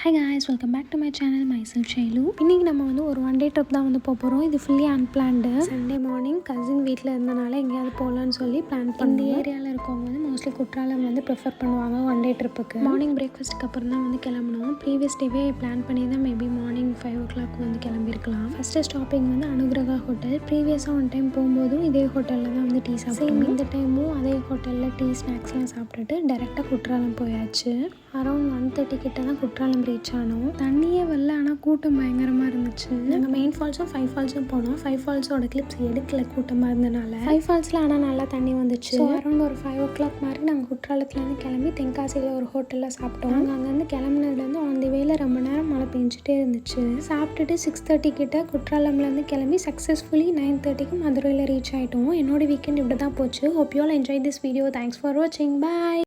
Hi guys, welcome back to my channel. Myself Shailu. இன்னைக்கு நம்ம வந்து ஒரு ஒன் டே ட்ரிப் தான் வந்து போகிறோம். இது fully unplanned. Sunday morning cousin வீட்டில் இருந்தனால எங்கேயாவது போகலான்னு சொல்லி பிளான் பண்ணி இந்த ஏரியாவில் இருக்கவங்க வந்து மோஸ்ட்லி குற்றாலம் வந்து ப்ரிஃபர் பண்ணுவாங்க ஒன் டே ட்ரிப்புக்கு. மார்னிங் பிரேக்ஃபாஸ்ட்டுக்கு அப்புறம் தான் வந்து கிளம்பணும். ப்ரீவியஸ் டேவே பிளான் பண்ணி தான் மேபி மார்னிங் 5 o'clock வந்து கிளம்பியிருக்கலாம். ஃபஸ்ட்டு ஸ்டாப்பிங் வந்து அனுகிரகா ஹோட்டல். ப்ரீவியஸாக ஒன் டைம் போகும்போதும் இதே ஹோட்டலில் தான் வந்து டீ சாப்பிட்டோம். இந்த டைமும் அதே ஹோட்டலில் டீ ஸ்நாக்ஸ்லாம் சாப்பிட்டுட்டு டேரெக்டாக குற்றாலம் போயாச்சு. அரௌண்ட் 1:30 கிட்ட தான் குற்றாலம் ரீச் ஆனோம். தண்ணியே வரல, ஆனால் கூட்டம் பயங்கரமாக இருந்துச்சு. நாங்கள் மெயின் ஃபால்ஸும் 5 ஃபால்ஸும் போனோம். 5 ஃபால்ஸோட கிளிப்ஸ் எடுக்கல கூட்டமாக இருந்தனால. 5 ஃபால்ஸில் ஆனால் நல்லா தண்ணி வந்துச்சு. அரௌண்ட் ஒரு 5 o'clock மாதிரி நாங்கள் குற்றாலத்துலேருந்து கிளம்பி தென்காசியில் ஒரு ஹோட்டலில் சாப்பிட்டோம். நாங்கள் அங்கேருந்து கிளம்புனதுலேருந்து ஆன் தி வேல ரொம்ப நேரம் மழை பெஞ்சிட்டே இருந்துச்சு. சாப்பிட்டுட்டு 6:30 கிட்ட குற்றாலம்லேருந்து கிளம்பி சக்ஸஸ்ஃபுல்லி 9:30க்கு மதுரையில் ரீச் ஆகிட்டோம். என்னோட வீக்கெண்ட் இப்படி தான் போச்சு. Hope you all enjoy this video. Thanks for வாட்சிங். பாய்.